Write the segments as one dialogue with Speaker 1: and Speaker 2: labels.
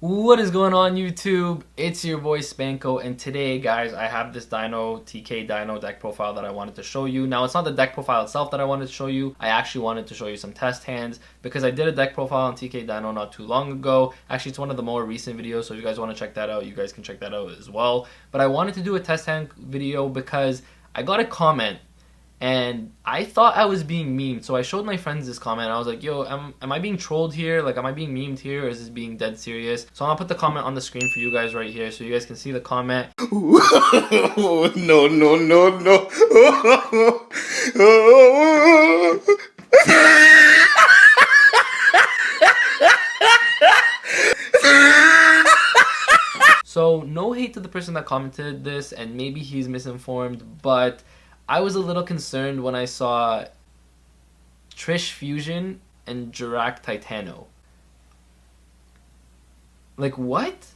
Speaker 1: What is going on, YouTube? It's your boy Spanko, and today, guys, I have this TK Dino deck profile that I wanted to show you. Now, it's not the deck profile itself that I wanted to show you. I actually wanted to show you some test hands because I did a deck profile on TK Dino not too long ago. Actually, it's one of the more recent videos, so if you guys want to check that out, you guys can check that out as well. But I wanted to do a test hand video because I got a comment and I thought I was being memed, so I showed my friends this comment. I was like, yo, am I being trolled here? Like, am I being memed here, or is this being dead serious? So I'm gonna put the comment on the screen for you guys right here so you guys can see the comment.
Speaker 2: No, no, no, no.
Speaker 1: So no hate to the person that commented this, and maybe he's misinformed, but I was a little concerned when I saw Trish Fusion and Jirac Titano. Like, what?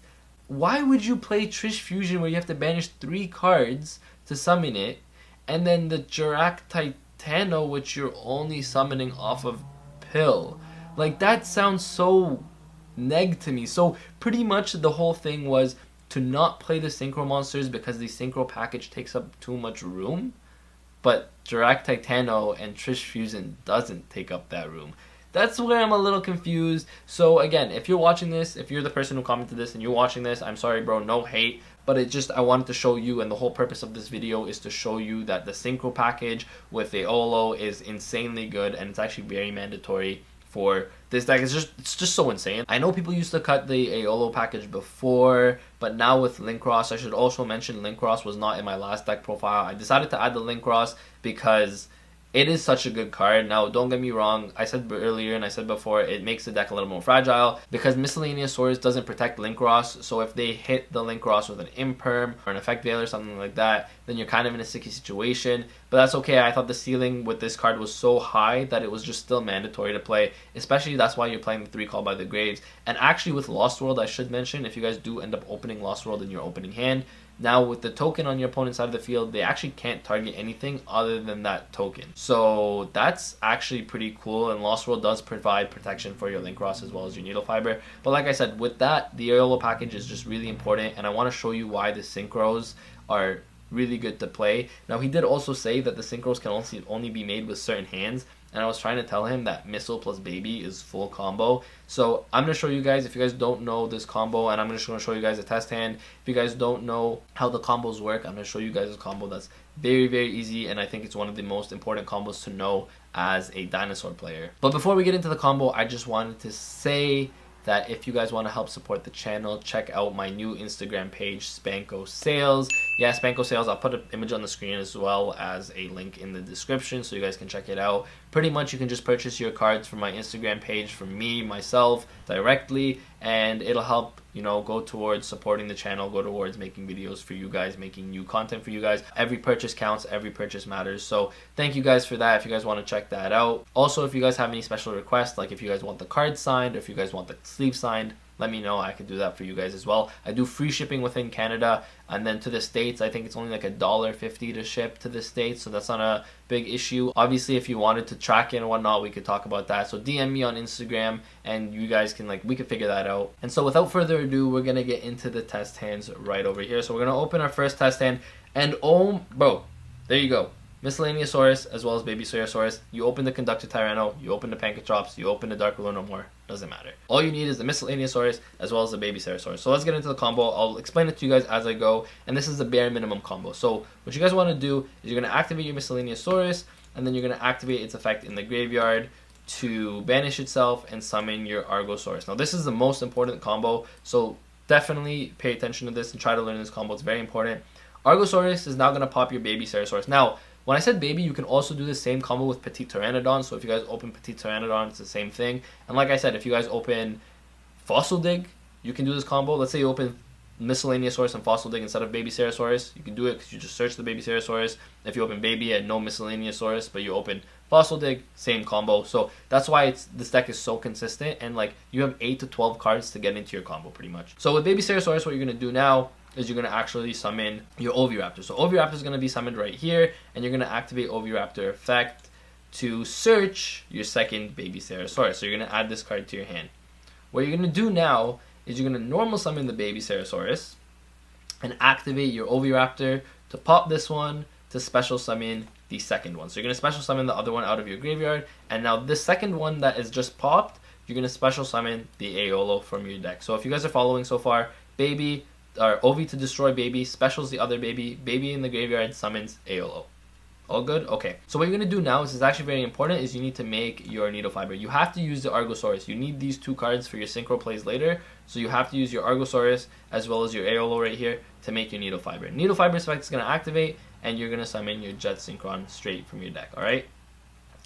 Speaker 1: Why would you play Trish Fusion where you have to banish 3 cards to summon it, and then the Jirac Titano which you're only summoning off of Pill? Like, that sounds so neg to me. So pretty much the whole thing was to not play the Synchro monsters because the Synchro package takes up too much room, but Jirac Titano and Trish Fusion doesn't take up that room. That's where I'm a little confused. So again, if you're watching this, if you're the person who commented this and you're watching this, I'm sorry bro, no hate, but I wanted to show you, and the whole purpose of this video is to show you that the Synchro package with the Olo is insanely good, and it's actually very mandatory for this deck. It's just so insane. I know people used to cut the Aolo package before, but now with Link Cross, I should also mention Link Cross was not in my last deck profile. I decided to add the Link Cross because it is such a good card. Now, don't get me wrong, I said earlier and I said before, it makes the deck a little more fragile because Miscellaneous Swords doesn't protect Link Cross, so if they hit the Link Cross with an Imperm or an Effect Veil or something like that, then you're kind of in a sticky situation. But that's okay. I thought the ceiling with this card was so high that it was just still mandatory to play, especially that's why you're playing the 3 Call by the Graves. And actually with Lost World, I should mention, if you guys do end up opening Lost World in your opening hand, now with the token on your opponent's side of the field, they actually can't target anything other than that token. So that's actually pretty cool, and Lost World does provide protection for your Link Cross as well as your Needle Fiber. But like I said, with that, the Aolo package is just really important, and I want to show you why the Synchros are really good to play. Now, he did also say that the Synchros can only be made with certain hands, and I was trying to tell him that Missile plus Baby is full combo. So I'm going to show you guys, if you guys don't know this combo, and I'm just going to show you guys a test hand. If you guys don't know how the combos work, I'm going to show you guys a combo that's very, very easy, and I think it's one of the most important combos to know as a Dinosaur player. But before we get into the combo, I just wanted to say that if you guys want to help support the channel, check out my new Instagram page, Spanko Sales. Yeah, Spanko Sales. I'll put an image on the screen as well as a link in the description so you guys can check it out. Pretty much you can just purchase your cards from my Instagram page from me, myself, directly, and it'll help, you know, go towards supporting the channel, go towards making videos for you guys, making new content for you guys. Every purchase counts, every purchase matters. So thank you guys for that if you guys want to check that out. Also, if you guys have any special requests, like if you guys want the card signed, or if you guys want the sleeve signed, let me know. I could do that for you guys as well. I do free shipping within Canada, and then to the States, I think it's only like $1.50 to ship to the States, so that's not a big issue. Obviously, if you wanted to track it and whatnot, we could talk about that. So DM me on Instagram, and you guys can, we could figure that out. And so without further ado, we're gonna get into the test hands right over here. So we're gonna open our first test hand, and oh, bro, there you go. Miscellaneousaurus as well as Baby Ceratosaurus. You open the Conductor Tyranno, you open the Pankatrops, you open the Dark Ruler no more. Doesn't matter. All you need is the Miscellaneousaurus as well as the Baby Ceratosaurus. So let's get into the combo. I'll explain it to you guys as I go, and this is the bare minimum combo. So what you guys want to do is you're going to activate your Miscellaneousaurus, and then you're going to activate its effect in the graveyard to banish itself and summon your Argosaurus. Now this is the most important combo, so definitely pay attention to this and try to learn this combo. It's very important. Argosaurus is now going to pop your Baby Ceratosaurus. Now, when I said baby, you can also do the same combo with Petite Pteranodon. So if you guys open Petite Pteranodon, it's the same thing. And like I said, if you guys open Fossil Dig, you can do this combo. Let's say you open Miscellaneousaurus and Fossil Dig instead of Baby Ceratosaurus. You can do it because you just search the Baby Ceratosaurus. If you open Baby and no Miscellaneousaurus, but you open Fossil Dig, same combo. So that's why this deck is so consistent, and you have 8 to 12 cards to get into your combo pretty much. So with Baby Ceratosaurus, what you're going to do now is you're going to actually summon your Oviraptor. So Oviraptor is going to be summoned right here, and you're going to activate Oviraptor effect to search your second Baby Ceratosaurus. So you're going to add this card to your hand. What you're going to do now is you're going to normal summon the baby Ceratosaurus and activate your Oviraptor to pop this one to special summon the second one. So you're going to special summon the other one out of your graveyard, and now this second one that is just popped, you're going to special summon the Aeolo from your deck. So if you guys are following so far, baby, or Ovi to destroy baby, specials the other baby, baby in the graveyard summons Aeolo. All good? Okay. So what you're going to do now, this is actually very important, is you need to make your Needle Fiber. You have to use the Argosaurus. You need these two cards for your Synchro plays later. So you have to use your Argosaurus as well as your Aeolo right here to make your Needle Fiber. Needle Fiber effect is going to activate, and you're going to summon your Jet Synchron straight from your deck. Alright?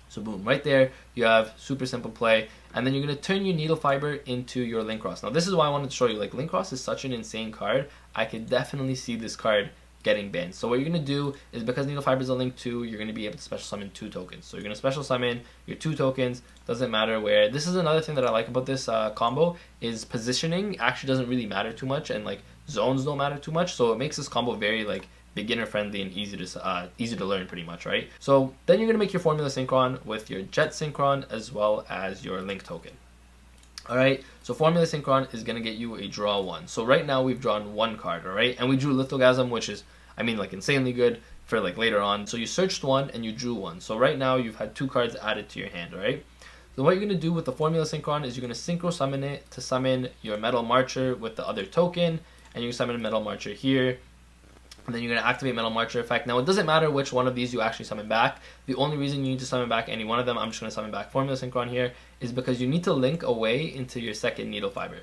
Speaker 1: So boom, right there, you have super simple play. And then you're going to turn your Needle Fiber into your Link Cross. Now this is why I wanted to show you, like, Link Cross is such an insane card. I could definitely see this card getting banned. So what you're going to do is, because Needle Fiber is a Link 2, you're going to be able to special summon 2 tokens. So you're going to special summon your 2 tokens, doesn't matter where. This is another thing that I like about this combo, is positioning actually doesn't really matter too much, and like zones don't matter too much. So it makes this combo very like beginner friendly and easy to learn pretty much, right? So then you're going to make your Formula Synchron with your Jet Synchron as well as your Link token. Alright, so Formula Synchron is going to get you a draw 1. So right now we've drawn 1 card, alright? And we drew Lithogasm, which is, I mean, like, insanely good for like later on. So you searched 1 and you drew 1. So right now you've had 2 cards added to your hand, alright? So what you're going to do with the Formula Synchron is you're going to Synchro summon it to summon your Metal Marcher with the other token. And you can summon a Metal Marcher here. And then you're going to activate Metal Marcher effect. Now, it doesn't matter which one of these you actually summon back. The only reason you need to summon back any one of them, I'm just going to summon back Formula Synchron here, is because you need to link away into your second Needle Fiber.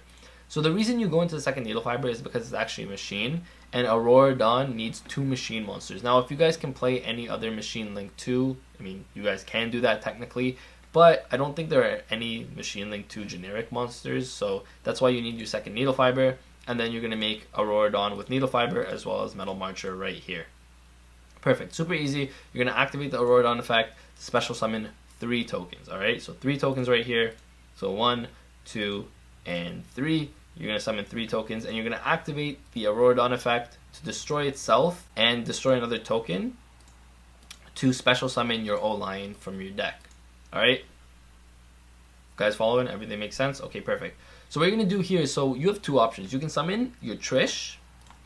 Speaker 1: So the reason you go into the second Needle Fiber is because it's actually a machine, and Aurora Dawn needs 2 machine monsters. Now, if you guys can play any other machine Link 2, I mean, you guys can do that technically, but I don't think there are any machine Link 2 generic monsters, so that's why you need your second Needle Fiber. And then you're going to make Aurora Dawn with Needle Fiber as well as Metal Marcher right here. Perfect. Super easy. You're going to activate the Aurora Dawn effect to special summon 3 tokens. Alright, so 3 tokens right here. So 1, 2, and 3. You're going to summon 3 tokens, and you're going to activate the Aurora Dawn effect to destroy itself and destroy another token to special summon your O-Lion from your deck. Alright? Guys following? Everything makes sense? Okay, perfect. So what you're going to do here is, so you have 2 options. You can summon your Trish,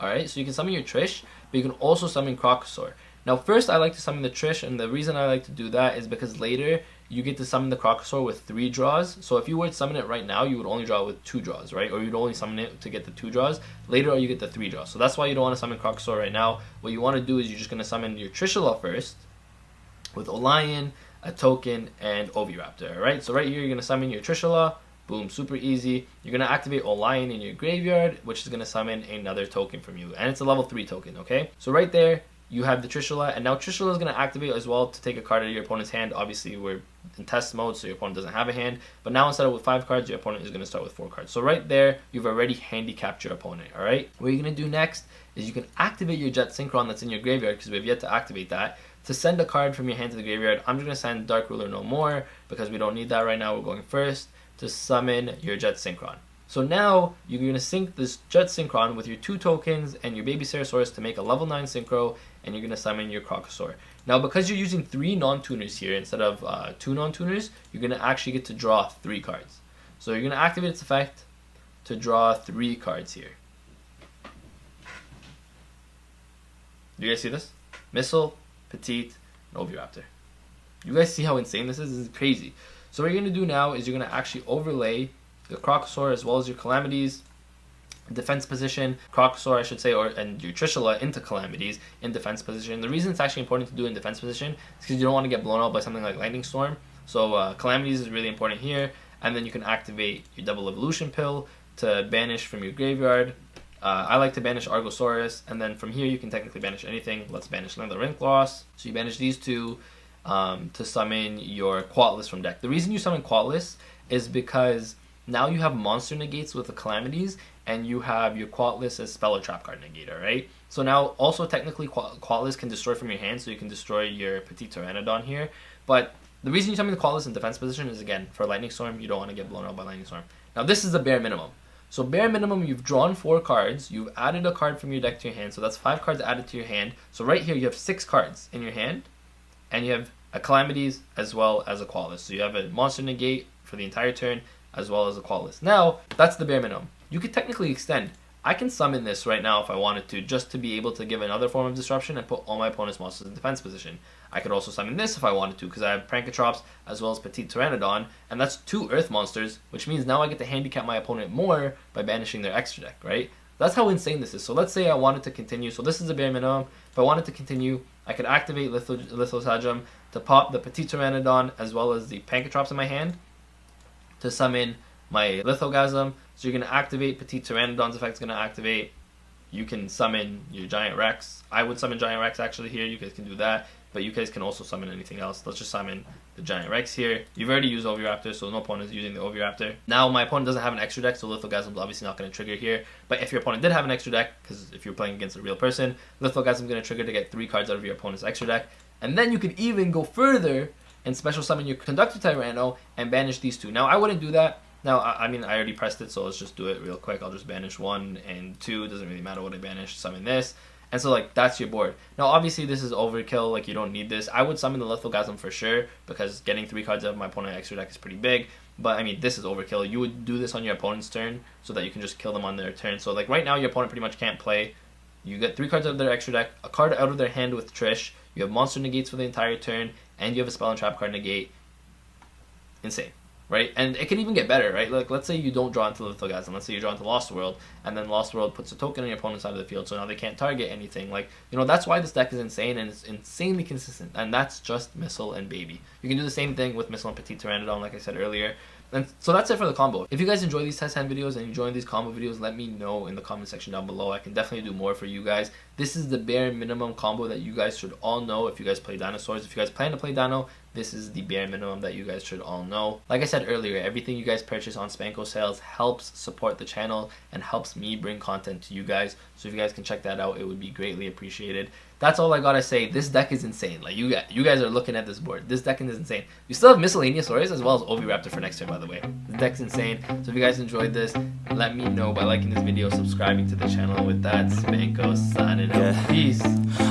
Speaker 1: alright? So you can summon your Trish, but you can also summon Crocosaur. Now first I like to summon the Trish, and the reason I like to do that is because later you get to summon the Crocosaur with 3 draws. So if you were to summon it right now, you would only draw with 2 draws, right? Or you'd only summon it to get the 2 draws. Later you get the 3 draws. So that's why you don't want to summon Crocosaur right now. What you want to do is you're just going to summon your Trishula first with O-Lion, a token, and Oviraptor, alright? So right here you're going to summon your Trishula. Boom, super easy. You're going to activate O-Lion in your graveyard, which is going to summon another token from you. And it's a level 3 token, okay? So right there, you have the Trishula, and now Trishula is going to activate as well to take a card out of your opponent's hand. Obviously, we're in test mode, so your opponent doesn't have a hand. But now instead of with 5 cards, your opponent is going to start with 4 cards. So right there, you've already handicapped your opponent, alright? What you're going to do next is you can activate your Jet Synchron that's in your graveyard, because we have yet to activate that, to send a card from your hand to the graveyard. I'm just going to send Dark Ruler No More, because we don't need that right now. We're going first to summon your Jet Synchron. So now you're going to sync this Jet Synchron with your 2 tokens and your baby Ceratosaurus to make a level 9 Synchro, and you're going to summon your Crocosaur. Now because you're using 3 non-tuners here instead of 2 non-tuners, you're going to actually get to draw 3 cards. So you're going to activate its effect to draw 3 cards here. Do you guys see this? Missile, Petite, and Oviraptor. You guys see how insane this is? This is crazy. So what you're going to do now is you're going to actually overlay the Crocosaur as well as your Calamities, defense position, Crocosaur I should say, and your Trishula into Calamities in defense position. The reason it's actually important to do in defense position is because you don't want to get blown out by something like Lightning Storm. So Calamities is really important here, and then you can activate your Double Evolution Pill to banish from your graveyard. I like to banish Argosaurus, and then from here you can technically banish anything. Let's banish another Rinkloss. So you banish these 2 to summon your Quatless from deck. The reason you summon Quatless is because now you have monster negates with the Calamities, and you have your Quatless as Spell or Trap card negator, right? So now also technically Quatless can destroy from your hand, so you can destroy your Petite Pteranodon here. But the reason you summon the Quatless in defense position is, again, for Lightning Storm. You don't want to get blown out by Lightning Storm. Now this is the bare minimum. So bare minimum, you've drawn 4 cards, you've added a card from your deck to your hand, so that's 5 cards added to your hand. So right here you have 6 cards in your hand, and you have a Calamities as well as a Quatless. So you have a monster negate for the entire turn as well as a Quatless. Now, that's the bare minimum. you could technically extend. I can summon this right now if I wanted to, just to be able to give another form of disruption and put all my opponent's monsters in defense position. I could also summon this if I wanted to, because I have Prankotrops as well as Petite Pteranodon, and that's 2 Earth monsters, which means now I get to handicap my opponent more by banishing their extra deck, right? That's how insane this is. So let's say I wanted to continue. So this is the bare minimum. If I wanted to continue, I could activate Lithosagem to pop the Petite Pteranodon as well as the Prankotrops in my hand to summon my Lithogasm. So you're going to activate Petite Pteranodon's effect, is going to activate. You can summon your Giant Rex. I would summon Giant Rex actually here. You guys can do that. But you guys can also summon anything else. Let's just summon the Giant Rex here. You've already used Oviraptor, so no point is using the Oviraptor. Now my opponent doesn't have an extra deck, so Lithogasm is obviously not going to trigger here. But if your opponent did have an extra deck, because if you're playing against a real person, Lithogasm is going to trigger to get 3 cards out of your opponent's extra deck. And then you could even go further and special summon your Conductor Tyranno and banish these 2. Now I wouldn't do that. Now, I mean, I already pressed it, so let's just do it real quick. I'll just banish 1 and 2. Doesn't really matter what I banish. Summon this. And so, like, that's your board. Now, obviously, this is overkill. Like, you don't need this. I would summon the Lithogasm for sure, because getting 3 cards out of my opponent's extra deck is pretty big. But, I mean, this is overkill. You would do this on your opponent's turn so that you can just kill them on their turn. So, like, right now, your opponent pretty much can't play. You get 3 cards out of their extra deck, a card out of their hand with Trish. You have monster negates for the entire turn, and you have a spell and trap card negate. Insane. Right? And it can even get better, right? Like, let's say you don't draw into Lithogasm. Let's say you draw into Lost World, and then Lost World puts a token on your opponent's side of the field, so now they can't target anything. Like, you know, that's why this deck is insane, and it's insanely consistent. And that's just Missile and Baby. You can do the same thing with Missile and Petite Pteranodon, like I said earlier. And so that's it for the combo. If you guys enjoy these test hand videos and enjoy these combo videos, let me know in the comment section down below. I can definitely do more for you guys. This is the bare minimum combo that you guys should all know if you guys play dinosaurs. If you guys plan to play Dino, this is the bare minimum that you guys should all know. Like I said earlier, everything you guys purchase on Spanko sales helps support the channel and helps me bring content to you guys. So if you guys can check that out, it would be greatly appreciated. That's all I gotta say. This deck is insane. Like, you guys are looking at this board. This deck is insane. You still have Miscellaneous Saurus as well as Oviraptor for next turn, by the way. This deck's insane. So if you guys enjoyed this, let me know by liking this video, subscribing to the channel. With that, Spanko signing out. Peace.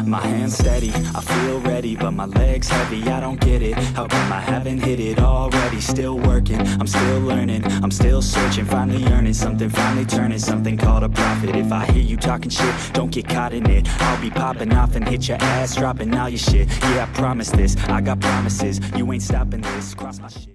Speaker 3: My hands steady, I feel ready, but my legs heavy, I don't get it. How come I haven't hit it already? Still working, I'm still learning, I'm still searching, finally earning something, finally turning something called a profit. If I hear you talking shit, don't get caught in it. I'll be popping off and hit your ass, dropping all your shit. Yeah, I promise this, I got promises, you ain't stopping this, cross my shit.